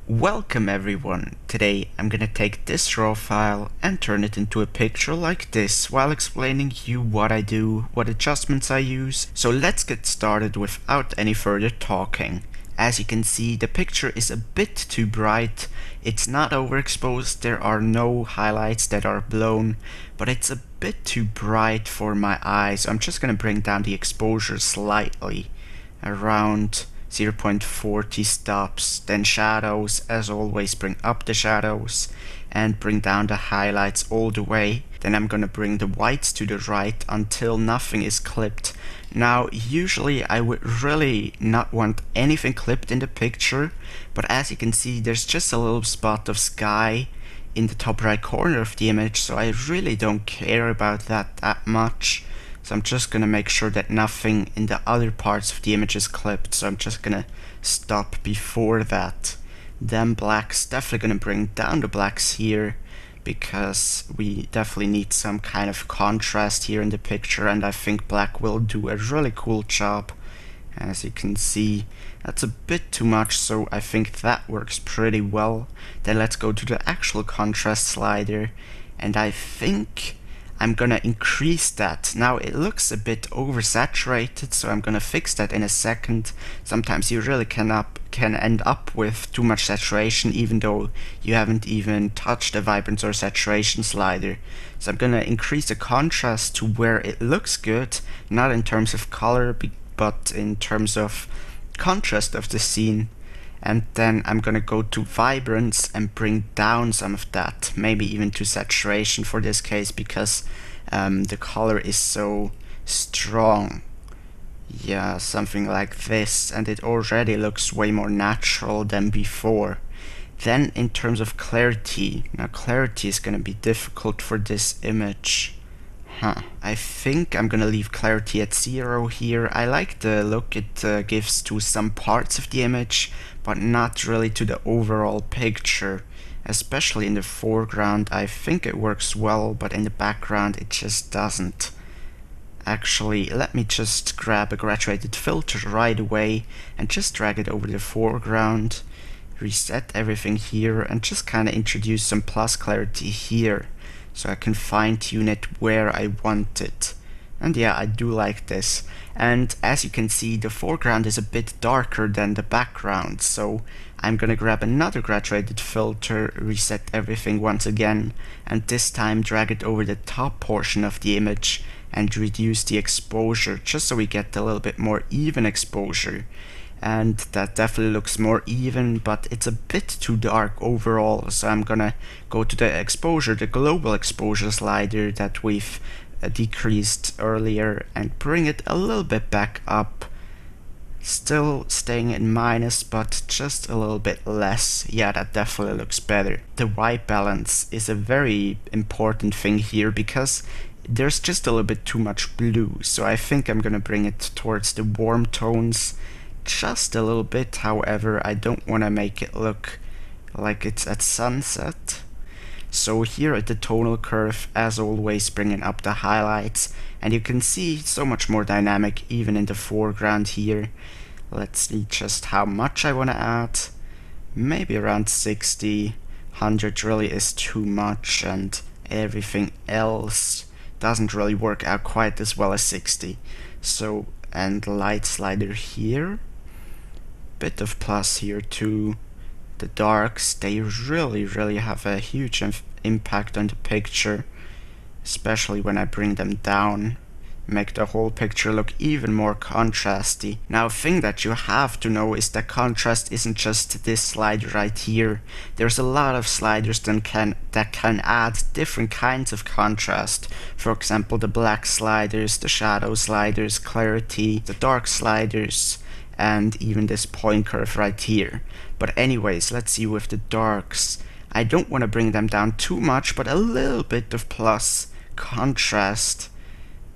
Welcome everyone! Today I'm gonna take this raw file and turn it into a picture like this while explaining you what I do, what adjustments I use. So let's get started without any further talking. As you can see, the picture is a bit too bright. It's not overexposed, there are no highlights that are blown, but it's a bit too bright for my eyes. I'm just gonna bring down the exposure slightly, around 0.40 stops. Then shadows, as always, bring up the shadows and bring down the highlights all the way. Then I'm gonna bring the whites to the right until nothing is clipped. Now usually I would really not want anything clipped in the picture, but as you can see there's just a little spot of sky in the top right corner of the image, so I really don't care about that much. So I'm just gonna make sure that nothing in the other parts of the image is clipped, so I'm just gonna stop before that. Then blacks, definitely gonna bring down the blacks here because we definitely need some kind of contrast here in the picture, and I think black will do a really cool job. As you can see, that's a bit too much, so I think that works pretty well. Then let's go to the actual contrast slider, and I think I'm gonna increase that. Now it looks a bit oversaturated, so I'm gonna fix that in a second. Sometimes you really can end up with too much saturation even though you haven't even touched the vibrance or saturation slider. So I'm gonna increase the contrast to where it looks good, not in terms of color but in terms of contrast of the scene. And then I'm gonna go to vibrance and bring down some of that, maybe even to saturation for this case, because the color is so strong. Yeah, something like this, and it already looks way more natural than before. Then in terms of clarity, now clarity is gonna be difficult for this image. I think I'm gonna leave clarity at 0 here. I like the look it gives to some parts of the image, but not really to the overall picture. Especially in the foreground, I think it works well, but in the background it just doesn't. Actually, let me just grab a graduated filter right away and just drag it over the foreground, reset everything here, and just kinda introduce some plus clarity here, so I can fine-tune it where I want it. And yeah, I do like this. And as you can see, the foreground is a bit darker than the background, so I'm gonna grab another graduated filter, reset everything once again, and this time drag it over the top portion of the image and reduce the exposure, just so we get a little bit more even exposure. And that definitely looks more even, but it's a bit too dark overall, so I'm gonna go to the exposure, the global exposure slider that we've decreased earlier, and bring it a little bit back up. Still staying in minus, but just a little bit less. Yeah, that definitely looks better. The white balance is a very important thing here because there's just a little bit too much blue, so I think I'm gonna bring it towards the warm tones just a little bit. However, I don't want to make it look like it's at sunset. So here at the tonal curve, as always, bringing up the highlights, and you can see so much more dynamic even in the foreground here. Let's see just how much I want to add. Maybe around 60. 100 really is too much, and everything else doesn't really work out quite as well as 60. So, and light slider here. Bit of plus here too. The darks, they really have a huge impact on the picture, especially when I bring them down, make the whole picture look even more contrasty. Now, a thing that you have to know is that contrast isn't just this slider right here. There's a lot of sliders that can add different kinds of contrast. For example, the black sliders, the shadow sliders, clarity, the dark sliders, and even this point curve right here. But anyways, let's see with the darks. I don't want to bring them down too much, but a little bit of plus contrast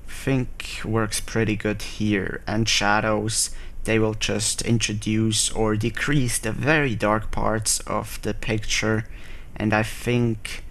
I think works pretty good here. And shadows, they will just introduce or decrease the very dark parts of the picture, and I think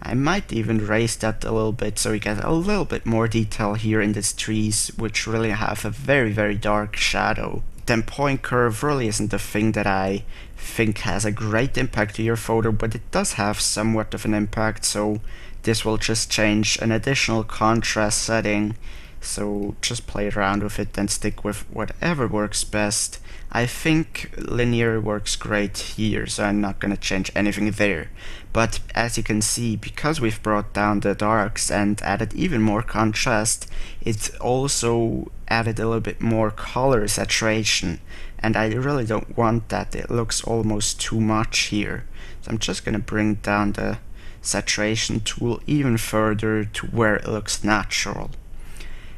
I might even raise that a little bit so we get a little bit more detail here in these trees, which really have a very dark shadow. then point curve really isn't the thing that I think has a great impact to your photo, but it does have somewhat of an impact, so this will just change an additional contrast setting. So just play around with it and stick with whatever works best. I think linear works great here, so I'm not gonna change anything there. But as you can see, because we've brought down the darks and added even more contrast, it also added a little bit more color saturation. And I really don't want that. It looks almost too much here. So I'm just gonna bring down the saturation tool even further to where it looks natural.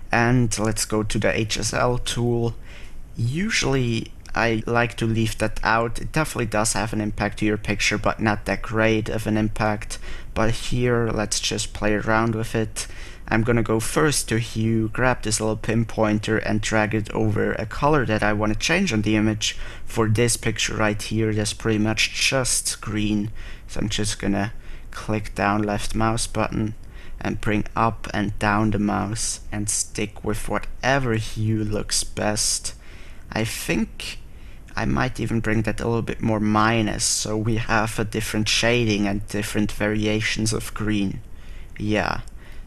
And let's go to the HSL tool. Usually I like to leave that out. It definitely does have an impact to your picture, but not that great of an impact. But here, let's just play around with it. I'm gonna go first to hue, grab this little pinpointer and drag it over a color that I want to change on the image. For this picture right here, that's pretty much just green. So I'm just gonna click down left mouse button and bring up and down the mouse and stick with whatever hue looks best. I think I might even bring that a little bit more minus, so we have a different shading and different variations of green. Yeah,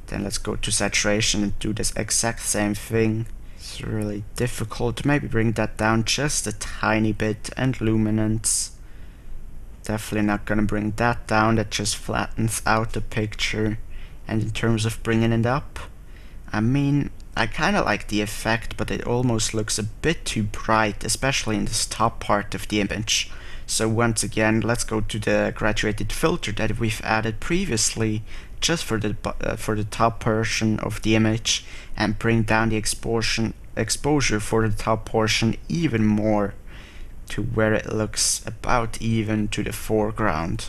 then let's go to saturation and do this exact same thing. It's really difficult. Maybe bring that down just a tiny bit, and luminance. Definitely not gonna bring that down, that just flattens out the picture. And in terms of bringing it up, I mean, I kinda like the effect, but it almost looks a bit too bright, especially in this top part of the image. So once again, let's go to the graduated filter that we've added previously, just for the top portion of the image, and bring down the exposure for the top portion even more, to where it looks about even to the foreground.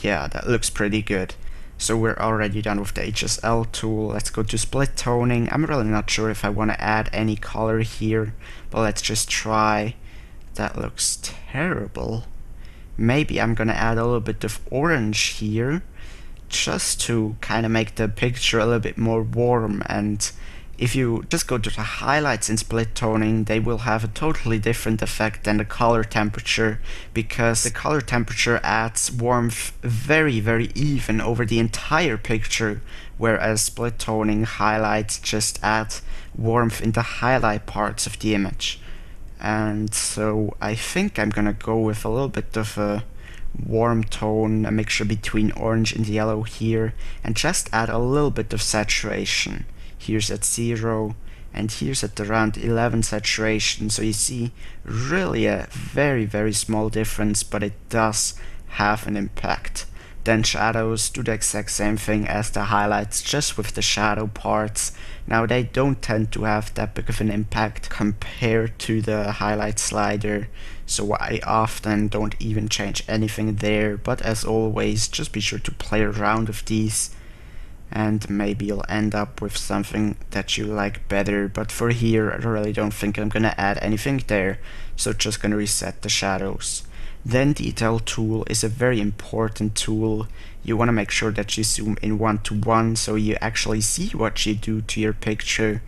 Yeah, that looks pretty good. So we're already done with the HSL tool. Let's go to split toning. I'm really not sure if I want to add any color here, but let's just try. That looks terrible. Maybe I'm gonna add a little bit of orange here, just to kind of make the picture a little bit more warm. And if you just go to the highlights in split toning, they will have a totally different effect than the color temperature, because the color temperature adds warmth very, very even over the entire picture, whereas split toning highlights just add warmth in the highlight parts of the image. And so I think I'm gonna go with a little bit of a warm tone, a mixture between orange and yellow here, and just add a little bit of saturation. Here's at 0, and here's at around 11 saturation. So you see really a very, very small difference, but it does have an impact. Then shadows do the exact same thing as the highlights, just with the shadow parts. Now they don't tend to have that big of an impact compared to the highlight slider, so I often don't even change anything there. But as always, just be sure to play around with these, and maybe you'll end up with something that you like better. But for here, I really don't think I'm gonna add anything there, so just gonna reset the shadows. Then detail tool is a very important tool. You want to make sure that you zoom in 1:1 so you actually see what you do to your picture,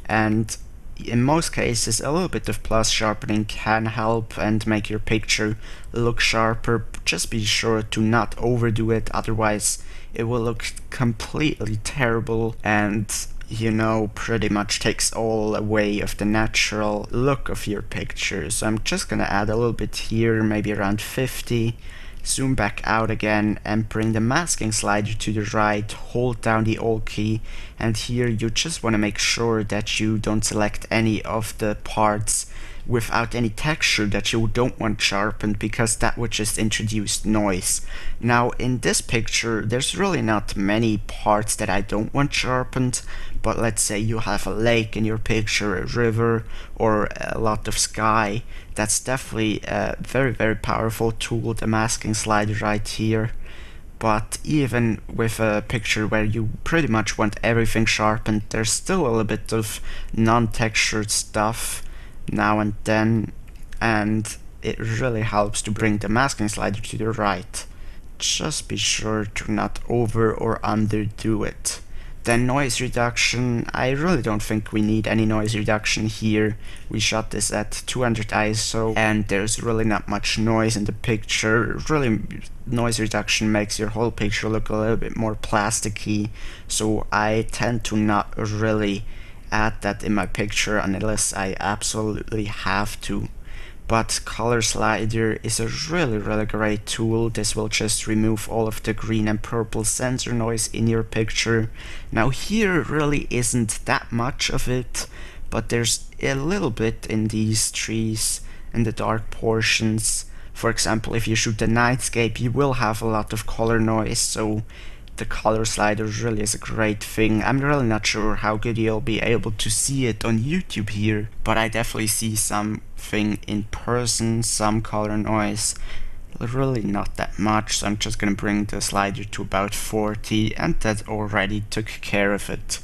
and in most cases a little bit of plus sharpening can help and make your picture look sharper. Just be sure to not overdo it, otherwise it will look completely terrible and, you know, pretty much takes all away of the natural look of your picture. So I'm just gonna add a little bit here, maybe around 50, zoom back out again and bring the masking slider to the right, hold down the Alt key, and here you just want to make sure that you don't select any of the parts without any texture that you don't want sharpened, because that would just introduce noise. Now in this picture there's really not many parts that I don't want sharpened, but let's say you have a lake in your picture, a river, or a lot of sky. That's definitely a very, very powerful tool, the masking slider right here. But even with a picture where you pretty much want everything sharpened, there's still a little bit of non-textured stuff now and then, and it really helps to bring the masking slider to the right. Just be sure to not over or underdo it. Then noise reduction, I really don't think we need any noise reduction here. We shot this at 200 ISO and there's really not much noise in the picture. Really, noise reduction makes your whole picture look a little bit more plasticky, so I tend to not really add that in my picture unless I absolutely have to. But color slider is a really great tool. This will just remove all of the green and purple sensor noise in your picture. Now here really isn't that much of it, but there's a little bit in these trees and the dark portions. For example, if you shoot a nightscape, you will have a lot of color noise, so the color slider really is a great thing. I'm really not sure how good you'll be able to see it on YouTube here, but I definitely see something in person, some color noise. Really not that much, so I'm just gonna bring the slider to about 40, and that already took care of it.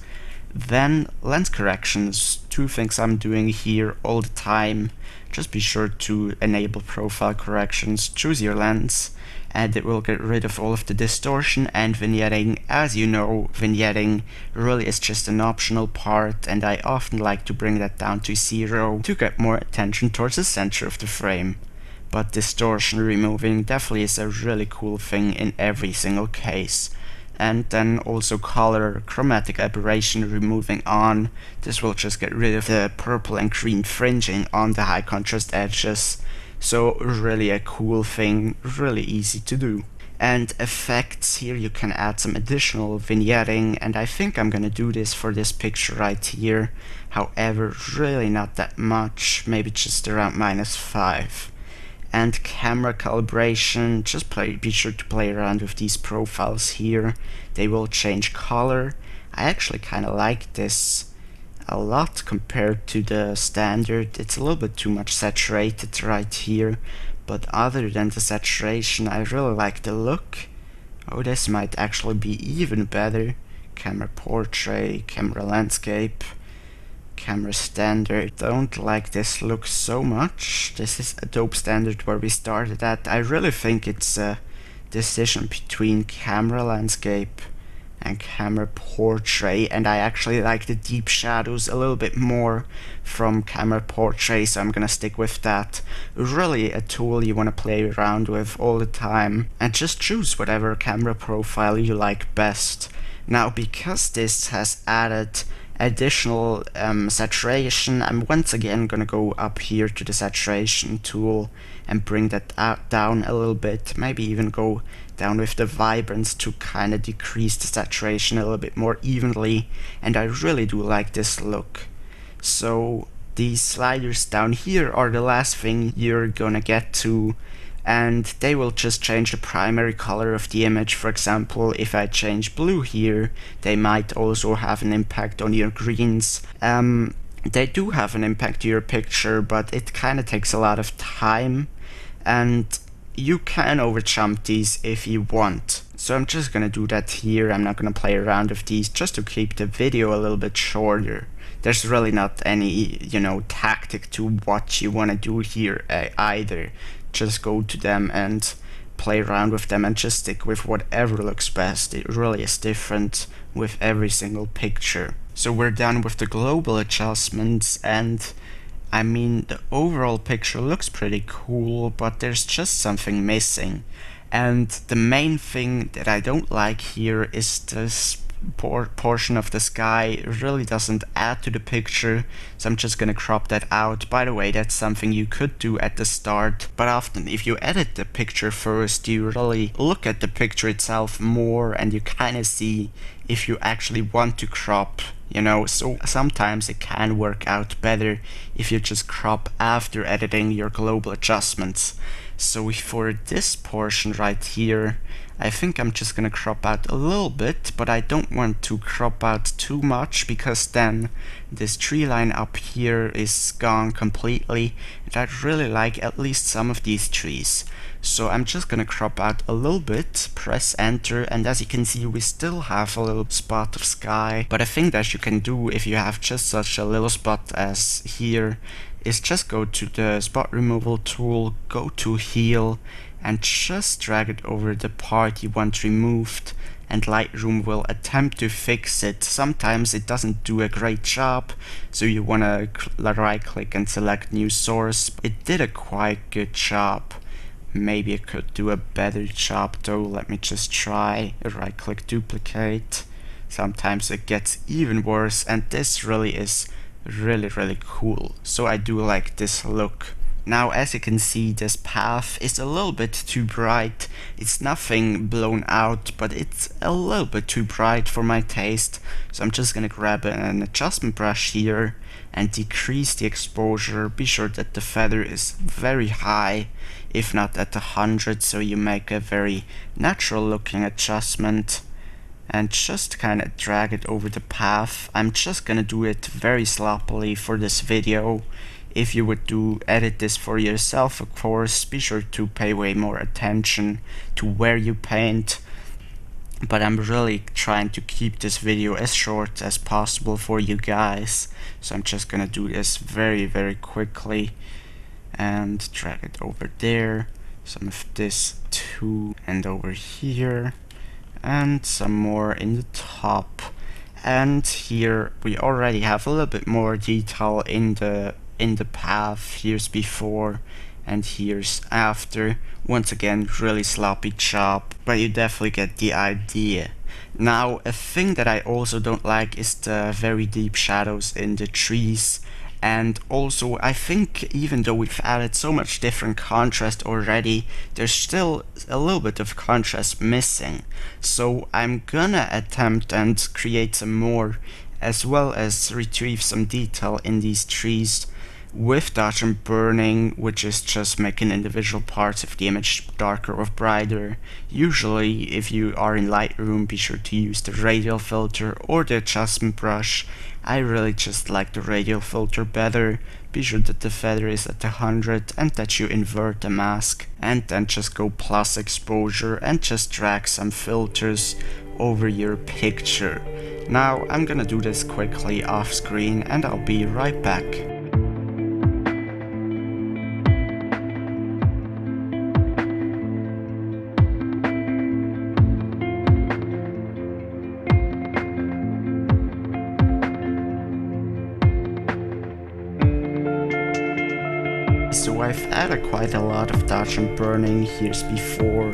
Then lens corrections, two things I'm doing here all the time. Just be sure to enable profile corrections, choose your lens, and it will get rid of all of the distortion and vignetting. As you know, vignetting really is just an optional part, and I often like to bring that down to 0 to get more attention towards the center of the frame. But distortion removing definitely is a really cool thing in every single case. And then also color chromatic aberration removing on. This will just get rid of the purple and green fringing on the high contrast edges. So really a cool thing, really easy to do. And effects, here you can add some additional vignetting, and I think I'm gonna do this for this picture right here. However, really not that much, maybe just around -5. And camera calibration, just be sure to play around with these profiles here. They will change color. I actually kind of like this a lot compared to the standard. It's a little bit too much saturated right here, but other than the saturation, I really like the look. Oh, this might actually be even better. Camera portrait, camera landscape, camera standard. Don't like this look so much. This is Adobe standard where we started at. I really think it's a decision between camera landscape and camera portrait, and I actually like the deep shadows a little bit more from camera portrait, so I'm gonna stick with that. Really a tool you want to play around with all the time, and just choose whatever camera profile you like best. Now, because this has added additional saturation, I'm once again gonna go up here to the saturation tool and bring that down a little bit, maybe even go down with the vibrance to kind of decrease the saturation a little bit more evenly, and I really do like this look. So these sliders down here are the last thing you're gonna get to, and they will just change the primary color of the image. For example, if I change blue here, they might also have an impact on your greens. They do have an impact to your picture, but it kind of takes a lot of time, and you can overjump these if you want. So I'm just gonna do that here. I'm not gonna play around with these, just to keep the video a little bit shorter. There's really not any, tactic to what you want to do here either. Just go to them and play around with them and just stick with whatever looks best. It really is different with every single picture. So we're done with the global adjustments, and I mean, the overall picture looks pretty cool, but there's just something missing. And the main thing that I don't like here is this portion of the sky. It really doesn't add to the picture, so I'm just gonna crop that out. By the way, that's something you could do at the start, but often if you edit the picture first, you really look at the picture itself more, and you kind of see if you actually want to crop, so sometimes it can work out better if you just crop after editing your global adjustments. So for this portion right here, I think I'm just gonna crop out a little bit, but I don't want to crop out too much, because then this tree line up here is gone completely, and I'd really like at least some of these trees. So I'm just gonna crop out a little bit, press enter, and as you can see, we still have a little spot of sky. But a thing that you can do if you have just such a little spot as here is just go to the spot removal tool, go to heal, and just drag it over the part you want removed, and Lightroom will attempt to fix it. Sometimes it doesn't do a great job, so you want to right click and select new source. It did a quite good job. Maybe it could do a better job though. Let me just try. Right click, duplicate. Sometimes it gets even worse, and this really is really cool. So I do like this look. Now, as you can see, this path is a little bit too bright. It's nothing blown out, but it's a little bit too bright for my taste. So I'm just gonna grab an adjustment brush here and decrease the exposure. Be sure that the feather is very high, if not at 100, so you make a very natural looking adjustment. And just kind of drag it over the path. I'm just gonna do it very sloppily for this video. If you would edit this for yourself, of course, be sure to pay way more attention to where you paint. But I'm really trying to keep this video as short as possible for you guys. So I'm just gonna do this very quickly and drag it over there. Some of this too, and over here, and some more in the top. And here we already have a little bit more detail in the path. Here's before and here's after. Once again, really sloppy job, but you definitely get the idea. Now, a thing that I also don't like is the very deep shadows in the trees. And also, I think even though we've added so much different contrast already, there's still a little bit of contrast missing. So I'm gonna attempt and create some more, as well as retrieve some detail in these trees with dodge and burning, which is just making individual parts of the image darker or brighter. Usually, if you are in Lightroom, be sure to use the radial filter or the adjustment brush. I really just like the radial filter better. Be sure that the feather is at 100 and that you invert the mask, and then just go plus exposure and just drag some filters over your picture. Now I'm gonna do this quickly off screen and I'll be right back. So I've added quite a lot of dodge and burning. Here's before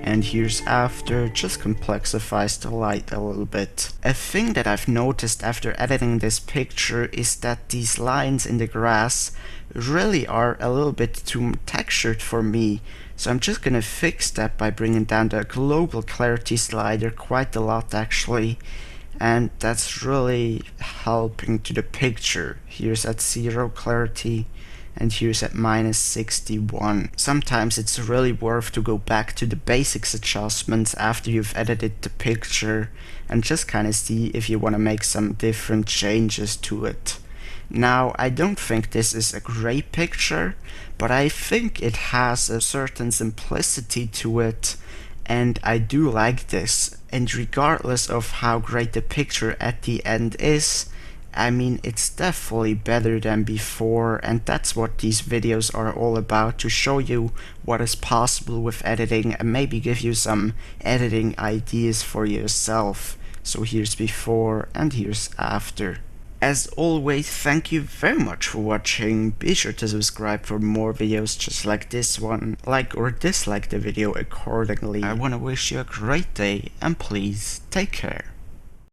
and here's after. Just complexifies the light a little bit. A thing that I've noticed after editing this picture is that these lines in the grass really are a little bit too textured for me. So I'm just gonna fix that by bringing down the global clarity slider quite a lot actually. And that's really helping to the picture. Here's at 0 clarity. And here's at -61. Sometimes it's really worth to go back to the basics adjustments after you've edited the picture and just kind of see if you want to make some different changes to it. Now, I don't think this is a great picture, but I think it has a certain simplicity to it, and I do like this. And regardless of how great the picture at the end is, I mean, it's definitely better than before, and that's what these videos are all about, to show you what is possible with editing and maybe give you some editing ideas for yourself. So here's before and here's after. As always, thank you very much for watching. Be sure to subscribe for more videos just like this one. Like or dislike the video accordingly. I want to wish you a great day and please take care.